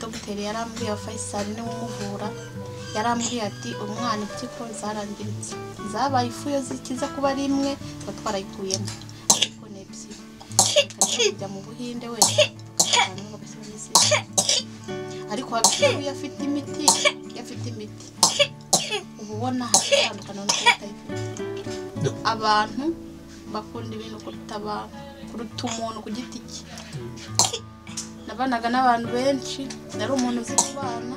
Dogiteri yarambwiye wa Faisal ni umuvura yarambwiye ati umwana impyiko zarangiritse zabaye ifuyo zikiza kuba rimwe twarayikuyemo ariko nebyi kujya mu Buhinde we ariko habyo yafite imiti ubona hatandukana no abantu bakunda ibintu kuruta umuntu ku giti cye nabanaga n'abantu benshi nari umuntu uzi kubana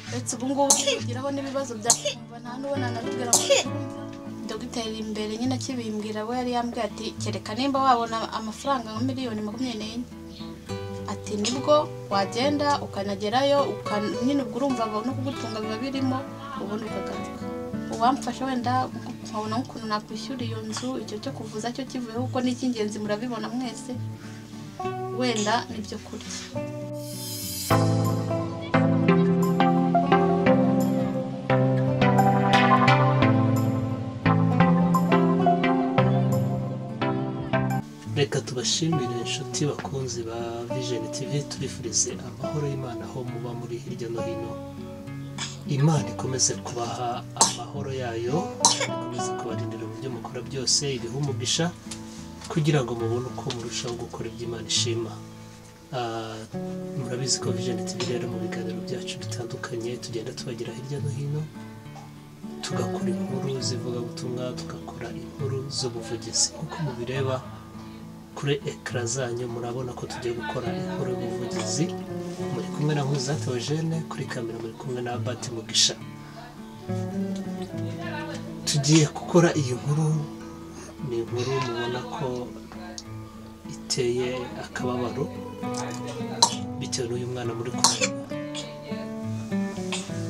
ndetse ubu ngubu ugiraho n'ibibazo byakumva nta n'ubona nabibwira ngo dogiteri imbere nyine akibimbwira we yari yambwiye ati kereka nimba wabona amafaranga nka miliyoni 24 ati nibwo wagenda ukanagerayo nyine ubwo urumva no kugutunga biba birimo ubundi ukagaruka uwamfasha wenda nkabona ukuntu nakwishyura iyo nzu icyo cyo kuvuza cyo kivuyeho kuko ni icy'ingenzi murabibona mwese wenda nibyo kurya reka tubashimire inshuti bakunzi ba Vision TV turifurize amahoro y'Imana aho muba muri hirya no hino Imana ikomeze kubaha amahoro yayo ikomeze kubarindira mu byo mukora byose ibihumugisha kugira ngo mubone uko murushaho gukora iby'Imana ishima murabizi ko Vision TV rero mu biganiro byacu bitandukanye tugenda tubagira hirya no hino tugakora inkuru zivuga ubutumwa tugakora inkuru z'ubuvugizi uko mubireba kuri ekra zanyu murabona ko tugiye gukora inkuru y'ubuvugizi muri kumwe na Nkuzate Eugene kuri kamera muri kumwe na Abati Mugisha tugiye gukora iyi nkuru ni inkuru mubona ko iteye akababaro bitewe n'uyu mwana muri kumwe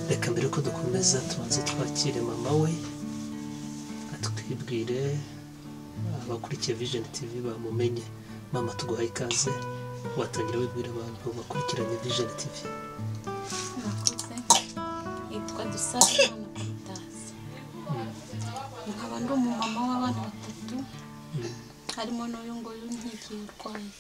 reka mbere ko dukomeza tubanze twakire mama we atwibwire abakurikiye Vision TV bamumenye mama tuguha ikaze watangira wibwira abantu bakurikiranye Vision TV nakoze yitwa Dusabimana Prudence nkaba ndi umumama w'abana batatu harimo n'uyu nguyu nkigiye urwaye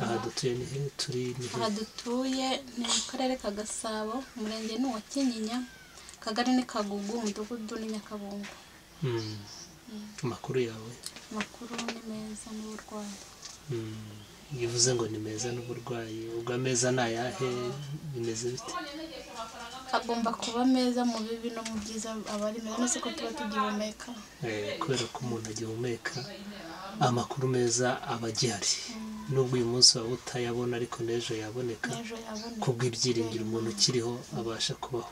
aha dutuye ni he turi ni he aha dutuye ni mu karere ka Gasabo umurenge ni wa Kinyinya kagari ni Kagugu umudugudu ni Nyakabungo makuru yawe makuru ni meza n'uburwayi yivuze ngo ni meza n'uburwayi ubwo ameza nayahe bimeze bite agomba kuba meza mu bibi no mu byiza abari meza nese ko tuba tugihumeka kubera ko umuntu agihumeka amakuru meza abagihari nubwo uyu munsi waba utayabona ariko n'ejo yaboneka kubw'ibyiringiro umuntu ukiriho abasha kubaho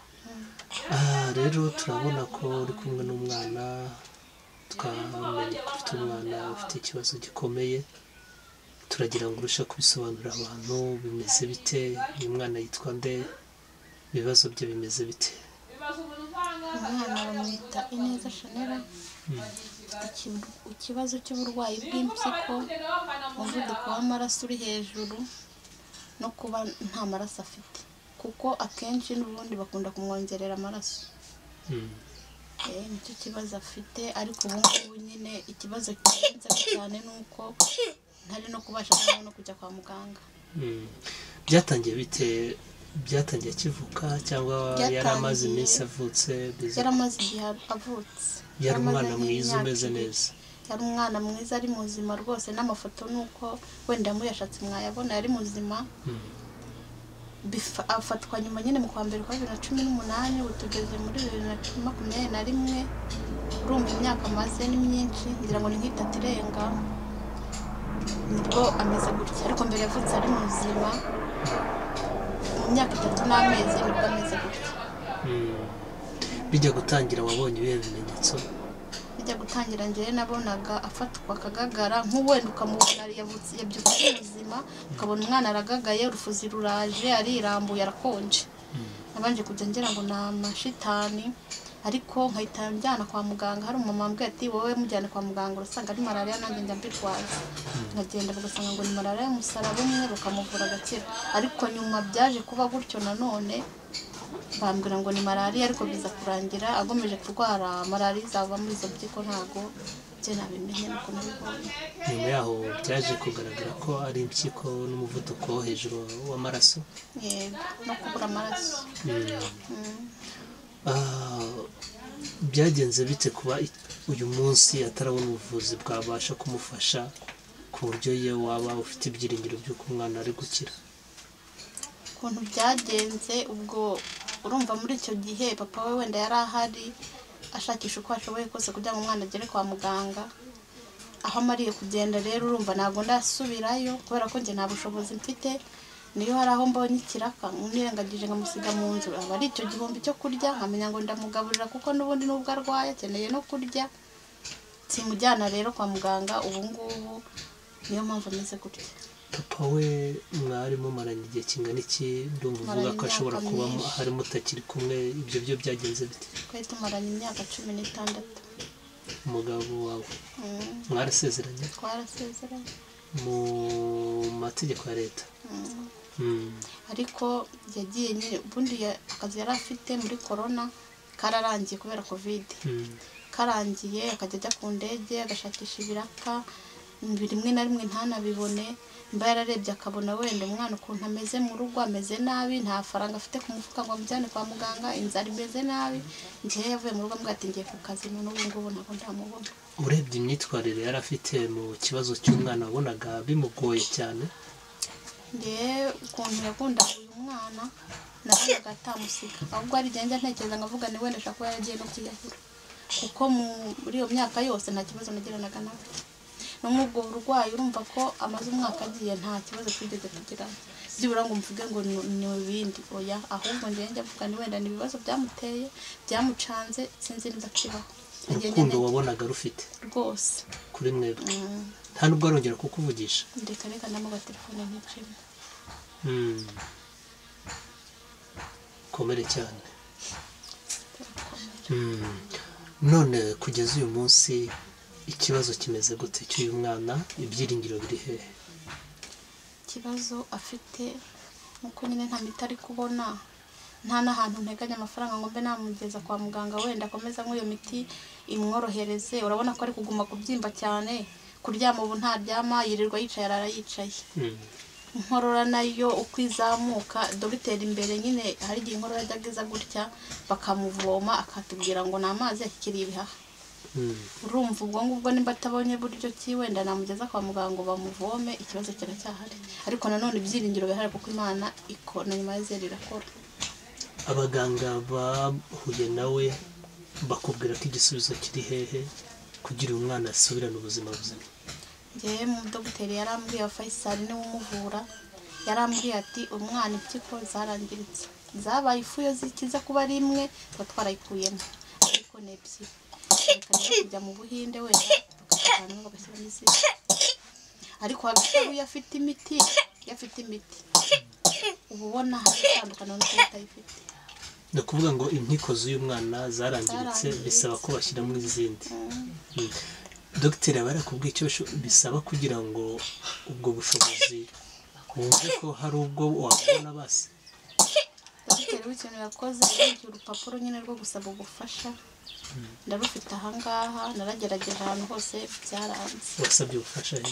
rero turabona ko uri kumwe n'umwana twamenye ko ufite umwana ufite ikibazo gikomeye turagira ngo urushe kubisobanurira abantu bimeze bite uyu mwana yitwa nde ibibazo bye bimeze bite umwana bamwita Ineza Shanera ikibazo cy'uburwayi bw'impyiko umuvuduko w'amaraso uri hejuru no kuba nta maraso afite kuko akenshi n'ubundi bakunda kumwongerera amaraso nicyo kibazo afite ariko ubu ngubu nyine ikibazo kirenze cyane nuko ntari no kubasha no kujya kwa muganga byatangiye bite byatangiye kivuka cyangwa yaramaze iminsi avutse yaramaze igihe avutse yari umwana mwiza umeze neza yari umwana mwiza ari muzima rwose n'amafoto nuko wenda muyashatse mwayabona yari muzima afatwa nyuma nyine mu kwa mbere kwa 2018 utugeze muri 2021 urumva imyaka maze ni myinshi ngira ngo ni nk'itatu irenga nibwo ameze gutya ariko mbere yavutse ari muzima mu myaka 3 n'amezi nibwo ameze gutya bijya gutangira wabonye ibihe bimenyetso bijya gutangira njye nabonaga afatwa akagagara nk'uwenda ukamubona yabyutse muzima ukabona umwana aragagaye urufuzi ruraje arirambuye arakonje nabanje kujya ngira ngo na mashitani ariko nkahita njyana kwa muganga. Hari umumama wambwiye ati wowe mujyane kwa muganga urasanga ari malaria, nanjye njya mbitwaza. Nkagenda bagasanga ngo ni malaria y'umusaraba umwe, bakamuvura agakira. Ariko nyuma byaje kuba gutyo nanone, bambwira ngo ni malaria, ariko biza kurangira agomeje kurwara malaria izava muri izo mpyiko. Ntago bye nabimenye nuko nabibonye. Nyuma yaho byaje kugaragara ko ari impyiko n'umuvuduko wo hejuru w'amaraso. Yego, no kubura amaraso. Byagenze bite kuba uyu munsi atarabona ubuvuzi bwabasha kumufasha ku buryo ye waba ufite ibyiringiro by'uko umwana ari gukira? Ukuntu byagenze ubwo urumva muri icyo gihe papa we wenda yari ahari ashakisha uko ashoboye kose kugira ngo umwana agere kwa muganga. Aho amariye kugenda rero urumva ntabwo ndasubirayo kubera ko njye nta bushobozi mfite. Niyo hari aho mbonye ikiraka nirengagije nkamusiga mu nzu, aba ari icyo gihombi cyo kurya, nkamenya ngo ndamugaburira kuko n'ubundi nubwo arwaye akeneye no kurya. Simujyana rero kwa muganga ubu ngubu, niyo mpamvu ameze gutya. Papa we mwari mumaranye igihe kingana iki? Ndumva uvuga ko ashobora kuba hari mutakiri kumwe, ibyo byo byagenze bite? Twari tumaranye imyaka 16. Umugabo wawe mwarasezeranye? Twarasezeranye mu mategeko ya leta. Ariko yagiye nyine ubundi akazi yari afite muri corona kararangiye kubera covid. Karangiye akajya ajya ku ndege agashakisha ibiraka, rimwe na rimwe ntanabibone. Mba yararebye akabona wenda umwana ukuntu ameze mu rugo, ameze nabi, nta faranga afite ku mufuka ngo amujyane kwa muganga, inzara imeze nabi. Njye yavuye mu rugo ambwira ati ngiye ku kazi, none ubu ngubu ntabwo ndamubona. Urebye imyitwarire yari afite mu kibazo cy'umwana wabonaga bimugoye cyane? Njye ukuntu yakunda uyu mwana nabonaga atamusiga, ahubwo ari njye ntekereza nkavuga ni wenda ashaka kuba yaragiye no kwiyahura, kuko muri iyo myaka yose nta kibazo nagiranaga nawe. No mu ubwo burwayi urumva ko amaze umwaka agiye nta kibazo twigeze tugirana. Byibura ngo mvuge ngo ni ibindi, oya, ahubwo njye mvuga ni wenda ni ibibazo byamuteye byamucanze, sinzi niba kibaho. Urukundo wabonaga rufite rwose kuri mwebwe? Nta nubwo arongera kukuvugisha? Reka ndamuga telefone nticimo. Komere cyane. None kugeza uyu munsi ikibazo kimeze gute cy'uyu mwana? Ibyiringiro biri hehe? Ikibazo afite nuko nyine nta miti ari kubona, nta n'ahantu nteganya amafaranga ngo mbe namugeza kwa muganga wenda akomeza nk'iyo miti imworohereze. Urabona ko ari kuguma kubyimba cyane, kuryama ubu ntaryama, yirirwa yicaye arara yicaye. Inkorora nayo uko izamuka, dogiteri imbere nyine hari igihe inkorora ajya gutya bakamuvoma akatubwira ngo ni amazi yakiriye ibihaha. Urumva ubwo ngubwo nimba atabonye buryo ki wenda namugeza kwa muganga ngo bamuvome, ikibazo kiracyahari. Ariko nanone ibyiringiro bihari kuko Imana ikora, nyuma y'izeri irakora. Abaganga bahuye nawe bakubwira ko igisubizo kiri hehe kugira uyu mwana asubirane ubuzima buzima? Njyewe mu dogiteri yarambwiye wa Faisal niwe umuvura, yarambwiye ati umwana impyiko zarangiritse, zabaye ifu yo zikiza kuba ari imwe tuba twarayikuyemo, ariko ni ebyiri. Reka kujya mu Buhinde wenda bakajyana bagashyira n'izindi, ariko hagati aho yafite imiti uba ubona hari itandukana n'uko atayifite. Ni ukuvuga ngo impyiko z'uyu mwana zarangiritse bisaba ko bashyiramo izindi. Dogiteri aba yarakubwiye icyo bisaba kugira ngo ubwo bushobozi wumve ko hari ubwo wabona basi? Dogiteri w'ikintu yakoze yagiye urupapuro nyine rwo gusaba ubufasha, ndarufite ahangaha, naragerageje ahantu hose byaranze. Wasabye ubufasha he?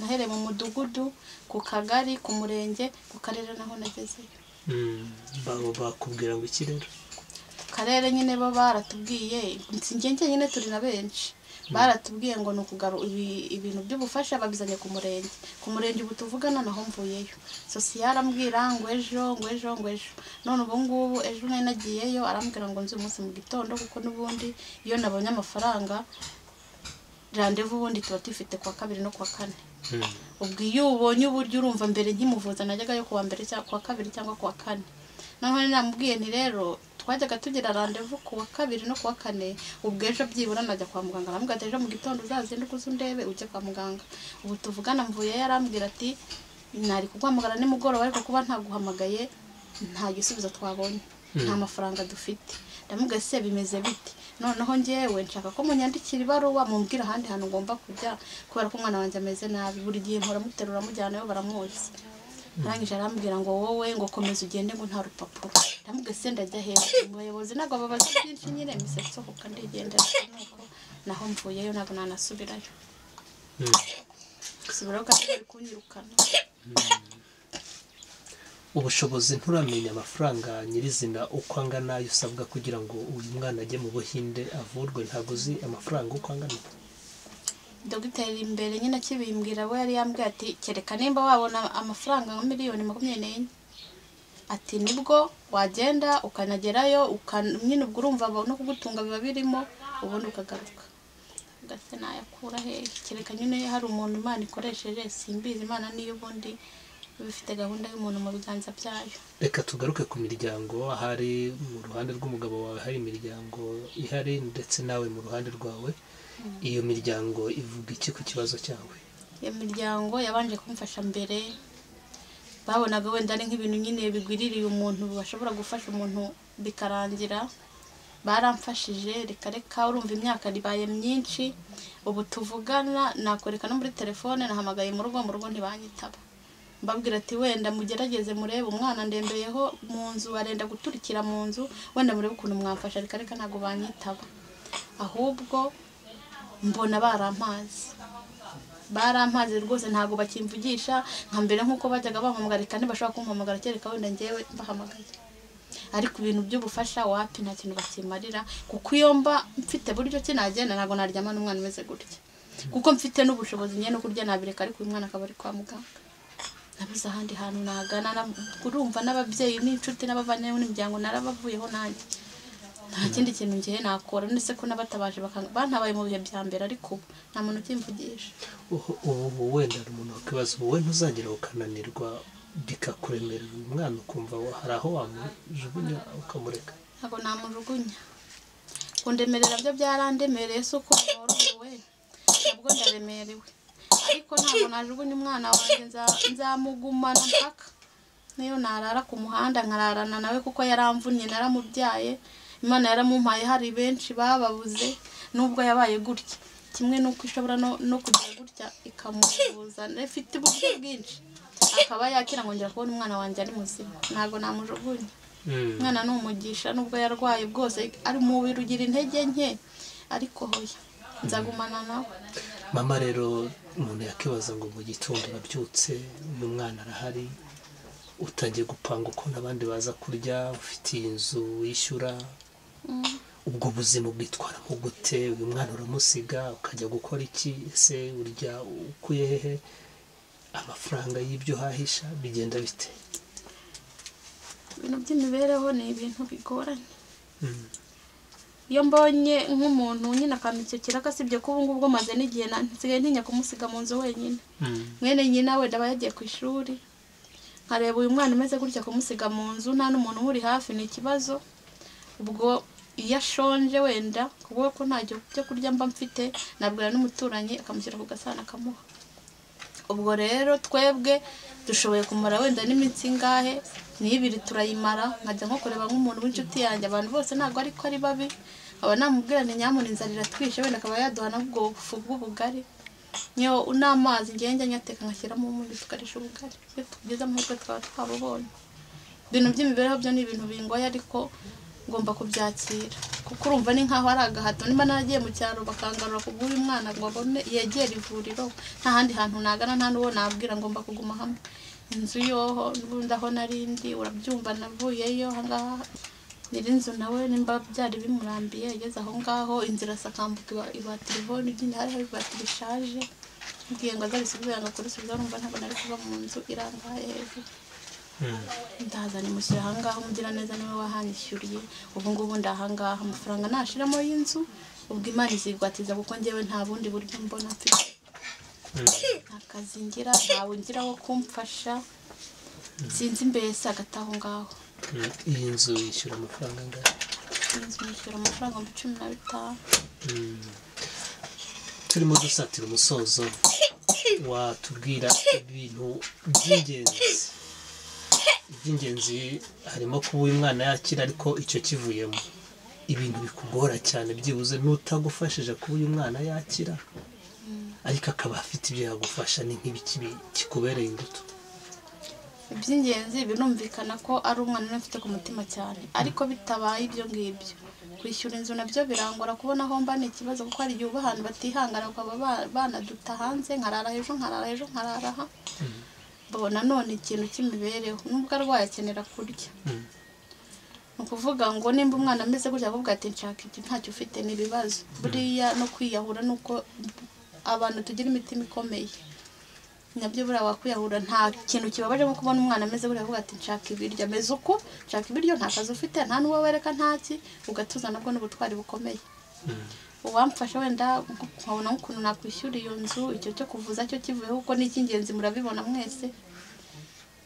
Nahereye mu mudugudu, ku kagari, ku murenge, ku karere naho nagezeyo. Bakubwira ngo iki rero? Karere nyine bo baratubwiye, njye nyine turi na benshi, baratubwiye ngo ni ukugarura ibintu by'ubufasha babizanye ku murenge. Ku murenge ubu tuvugana naho mvuyeyo, sosiyare ambwira ngo ejo. None ubu ngubu ejo nari nagiyeyo, arambwira ngo nzi umunsi mu gitondo, kuko n'ubundi iyo nabonye amafaranga randevu ubundi tuba tufite kwa kabiri no kwa kane. Ubwo iyo ubonye uburyo urumva mbere nkimuvuza najyagayo kuwa mbere cyangwa kwa kabiri cyangwa kwa kane. Noneho namubwiye nti rero twajyaga tugira randevu kuwa kabiri no kuwa kane, ubwo ejo byibura najya kwa muganga. Arambwira ati ejo mu gitondo uzazinduka uzundebe ujye kwa muganga. Ubu tuvugana mvuye yarambwira ati nari kuguhamagara nimugoroba, ariko kuba ntaguhamagaye nta gisubizo twabonye, nta mafaranga dufite. ndamubwira se bimeze bite noneho njyewe nshaka ko munyandikira ibaruwa mumbwira ahandi hantu ngomba kujya kubera ko umwana wanjye ameze nabi buri gihe mpora muterura mujyanayo baramuzi arangije arambwira ngo wowe ngo komeza ugende ngo nta rupapuro ndamubwira se ndajya hejuru umuyobozi ntabwo babaza byinshi nyine mise nsohoka ndigendera nuko naho mvuyeyo ntabwo nanasubirayo subiraho kandi bari kunyirukana ubushobozi nturamenya amafaranga nyirizina uko angana ayo usabwa kugira ngo uyu mwana ajye mu Buhinde avurwe ntabwo uzi amafaranga uko angana dogiteri imbere nyine akibimbwira we yari yambwiye ati kereka nimba wabona amafaranga nka miliyoni 24 ati nibwo wagenda ukanagerayo nyine ubwo urumva no kugutunga biba birimo ubundi ukagaruka gase nayakura he kereka nyine hari umuntu Imana ikoresheje simbizi Imana niyo ubundi bifite gahunda y'umuntu mu biganza byayo. Reka tugaruke ku miryango ahari mu ruhande rw'umugabo wawe hari imiryango ihari ndetse nawe mu ruhande rwawe iyo miryango ivuga iki ku kibazo cyawe? Iyo miryango yabanje kumfasha mbere babonaga wenda ari nk'ibintu nyine bigwiririye umuntu bashobora gufasha umuntu bikarangira baramfashije reka urumva imyaka ribaye myinshi ubu tuvugana nakoreka no muri telefone nahamagaye mu rugo ntibanyitaba mbabwira ati wenda mugerageze murebe umwana ndembeyeho mu nzu barenda guturikira mu nzu wenda murebe ukuntu mwamfasha reka ntago banyitaba ahubwo mbona barampaze rwose ntago bakimvugisha nka mbere nkuko bajyaga bampamagara kandi bashaka kumpamagara kereka wenda ngewe bahamagaye ariko ibintu by'ubufasha wapi nta kintu bakimarira kuko iyo mba mfite buryo kinagenda ntago naryama n'umwana umeze gutya kuko mfite n'ubushobozi nyene no kurya nabireka ariko uyu mwana akaba ari kwa muganga nabuze ahandi hantu nagana urumva n'ababyeyi n'inshuti n'abavanye n'imiryango narabavuyeho nanjye nta kindi kintu ngiye nakora nese ko nabatabaje bantabaye mu bihe bya mbere ariko nta muntu ukimvugisha ubu wenda umuntu wakibaza wowe ntuzagera ukananirwa bikakuremerera umwana ukumva hari aho wamujugunya ukamureka ntabwo namujugunya kundemerera byo byarandemereye so ko norowe ntabwo ndaremerewe ariko ntabwo najugunya umwana wanjye nzamugumana mpaka niyo narara ku muhanda nkararana nawe kuko yaramvunye naramubyaye Imana yaramumpaye hari benshi bababuze nubwo yabaye gutya kimwe nuko ishobora no kugira gutya ikamubuza ifite uburyo bwinshi akaba yakira ngongera kubona umwana wanjye ari muzima ntabwo namujugunya umwana n'umugisha nubwo yarwaye bwose ari mu birugira intege nke ariko hoya nzagumana nawe mama rero umuntu yakibaza ngo mu gitondo nabyutse uyu mwana arahari utangiye gupanga uko nabandi baza kurya ufite inzu wishyura ubwo buzima bwitwara mu gute uyu mwana uramusiga ukajya gukora iki ese urya ukuye hehe amafaranga y'ibyo hahisha bigenda bite ibintu by'imibereho ni ibintu bigoranye iyo mbonye nk'umuntu nyine akamikekera kasibye ko ubungu bwo maze n'igihe nsigaye ntinya kumusiga mu nzu wenyine mwene nyina we ndaba yagiye ku ishuri nkareba uyu mwana umeze gutya kumusiga mu nzu nta n'umuntu uri hafi ni ikibazo ubwo iyo ashonje wenda kubwo ko nta cyo kurya mba mfite nabwira n'umuturanyi akamushyira ku gasana akamuha ubwo rero twebwe dushoboye kumara wenda n'iminsi ngahe n'ibiri turayimara nkajya nko kureba nk'umuntu w'inshuti yanjye abantu bose ntabwo ariko ari babi aba namubwira ni nyamuna inzarira twishe wenda akaba yaduha nabwo bufu bw'ubugari niyo n'amazi ngenge nyateka ngashyiramo umunyu tukarisha ubugari iyo tugeze amahirwe twaba twabubonye ibintu by'imibereho byo ni ibintu bingoye ariko ngomba kubyakira kuko urumva ni nkaho ari agahato niba naragiye mu cyaro bakangarura kubw'uyu mwana ngo abone yegera ivuriro nta handi hantu nagana nta n'uwo nabwira ngomba kuguma hamwe inzu yoho n'ubundi aho narindi urabyumva navuyeyo ahangaha nyiri inzu nawe nimba byari bimurambiye ageze aho ngaho inzira sakambuka ibatirivone byindi hariho ibatiri rishaje mbwiye ngo azabisubize yanga kurisubiza numva ntabwo nari kuba mu nzu irangaye hejuru ndaza nimushyira ahangaha umugira neza niwe wahanyishyuriye ubu ngubu ndahangaha amafaranga nashiramo y'inzu ubwo Imana izigwatiza kuko njyewe nta bundi buryo mbona mfite akazi ngira ntawe ngira wo kumfasha sinzi mbese agataho ngaho iyi nzu yishyura amafaranga angahe inzu yishyura amafaranga 15 turimo dusatira umusozo watubwira ibintu by'ingenzi harimo kuba uyu mwana yakira ariko icyo kivuyemo ibintu bikugora cyane byibuze n'utagufashije kuba uyu mwana yakira ariko akaba afite ibyo yagufasha ni nk'ibiki kikubereye imbuto? Iby'ingenzi birumvikana ko ari umwana ufite ku mutima cyane, ariko bitabaye ibyo ngibyo kwishyura inzu nabyo birangora, kubona aho mba ni ikibazo kuko hari igihe uba ahantu batihangana ukaba banaduta hanze, nkarara ejo nkarara aha. Babona none ikintu cy'imibereho nubwo arwaye akenera kurya. Ni ukuvuga ngo nimba umwana ameze gutya avuga ati nshaka iki ntacyo ufite n'ibibazo. Buriya no kwiyahura nuko abantu tugira imitima ikomeye. Nabyo buriya wakwiyahura nta kintu kibabaje nko kubona umwana ameze gutya avuga ati nshaka ibiryo, ameze uko nshaka ibiryo, nta kazi ufite, nta n'uwo wereka ntaki, ugatuza nabwo n'ubutwari bukomeye. Uwamfasha wenda nkabona nk'ukuntu nakwishyura iyo nzu, icyo cyo kuvuza cyo kivuyeho kuko ni icy'ingenzi murabibona mwese,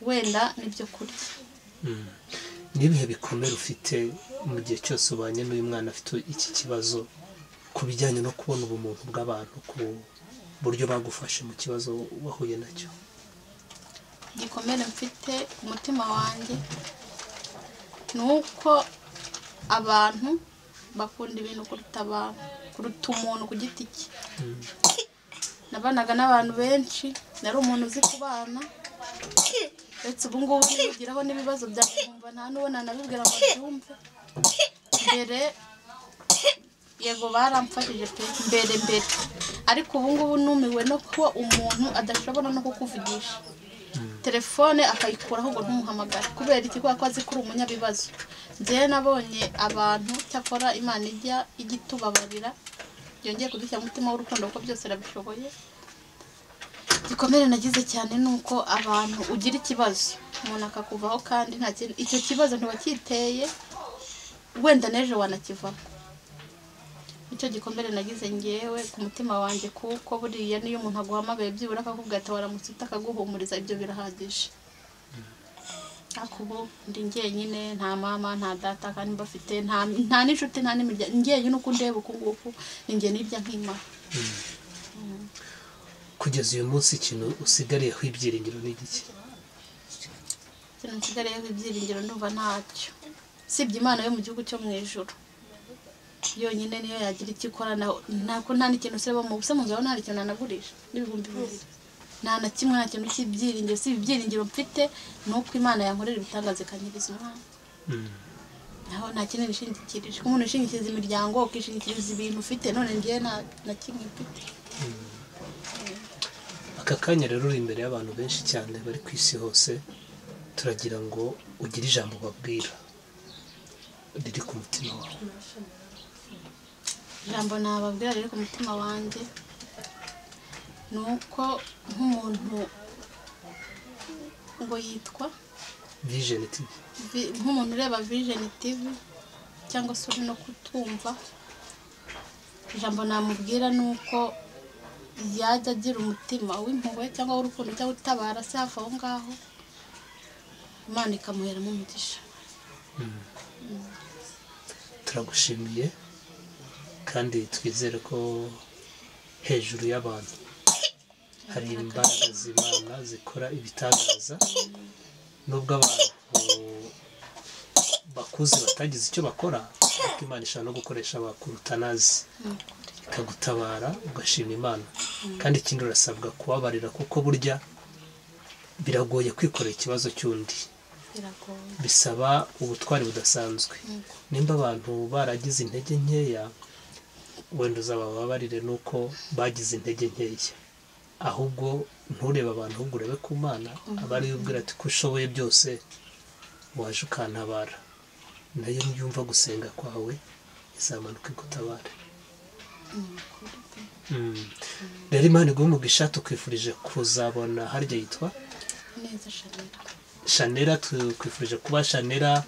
wenda nibyo kurya. N'ibihe bikomere ufite mu gihe cyose ubanye n'uyu mwana afite iki kibazo ku bijyanye no kubona ubumuntu bw'abantu ku buryo bagufashe mu kibazo wahuye nacyo? Igikomere mfite ku mutima wanjye ni uko abantu bakunda ibintu kuruta umuntu ku giti cye. Nabanaga n'abantu benshi, nari umuntu uzi kubana, ndetse ubu ngubu nigiraho n'ibibazo byakumva nta n'uwo nanabibwira ngo byumve. Mbere yego baramfashije pe mbere, ariko ubu ngubu numiwe no kuba umuntu adashobora no kukuvugisha telefone akayikuraho ngo ntumuhamagare kubera iki, kuko azi ko uri umunyabibazo. Njyewe nabonye abantu cyakora Imana ijya igitubabarira, yongeye kudushyira mu mutima w'urukundo kuko byose arabishoboye. Igikomere nagize cyane nuko abantu ugira ikibazo umuntu akakuvaho kandi nta kintu, icyo kibazo ntiwakiteye wenda n'ejo wanakivaho. Icyo gikomere nagize ngewe ku mutima wanjye, kuko buriya niyo umuntu aguhamagaye byibura akakubwira ati waramutse akaguhumuriza, ibyo birahagije. Ariko ubu ndi njyenyine, nta mama nta data kandi mbafite nta n'inshuti nta n'imiryango, njyenyine uko ndeba uku nguku ni njye nirya nk'imana. Kugeza uyu munsi ikintu usigariyeho ibyiringiro ni iki? Ikintu nsigariyeho ibyiringiro ndumva ntacyo, sibye Imana yo mu gihugu cyo mu ijuru yonyine niyo yagira icyo ikora. Nta n'ikintu usaba mu busa mu nzu nta n'ikintu nanagurisha n'ibihumbi 2 nta na kimwe, nta kintu cy'ibyiringiro. Si ibyiringiro mfite ni uko Imana yankorera ibitangaza ikanyiriza umwana. Naho nta kintu nishingikirije. Umuntu yishingikiriza imiryango, ukishingikiriza ibintu ufite, none ngiye na kimwe mfite. Aka kanya rero uri imbere y'abantu benshi cyane bari ku isi hose, turagira ngo ugire ijambo babwira riri ku mutima wawe. Ijambo nababwira riri ku mutima wanjye ni uko nk'umuntu ngo yitwa Vision TV, nk'umuntu ureba Vision TV cyangwa se uri no kutumva, ijambo namubwira ni uko yajya agira umutima w'impuhwe cyangwa w'urukundo cyangwa utabara se hafi aho ngaho, Imana ikamuheramo umugisha. Turagushimiye kandi twizere ko hejuru y'abantu hari imbaraga z'Imana zikora ibitangaza, nubwo abantu bakuze batagize icyo bakora, ariko Imana ishobora no gukoresha abakurutanazi ikagutabara ugashima Imana. Kandi ikindi urasabwa kubabarira, kuko burya biragoye kwikorera ikibazo cy'undi, bisaba ubutwari budasanzwe. Nimba abantu baragize intege nkeya, wenda uzabababarire nuko bagize intege nkeya, ahubwo nturebe abantu ahubwo urebe ku Mana, aba ariyo ubwira ati ko ushoboye byose waje ukantabara, nayo niyumva gusenga kwawe izamanuka igutabare. Rero Imana iguhe umugisha, tukwifurije kuzabona harya yitwa neza Shanera, tukwifurije kuba Shanera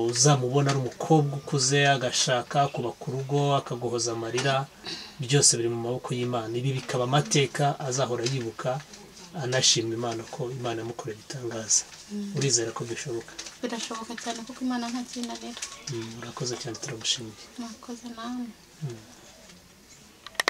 uzamubona ari umukobwa ukuze agashaka kubaka urugo akaguhoza amarira, byose biri mu maboko y'Imana. Ibi bikaba amateka azahora yibuka, anashima Imana ko Imana yamukoreye ibitangaza. Urizera ko bishoboka? Birashoboka cyane kuko Imana nta kinanira. Urakoze cyane, turagushimiye. Murakoze namwe.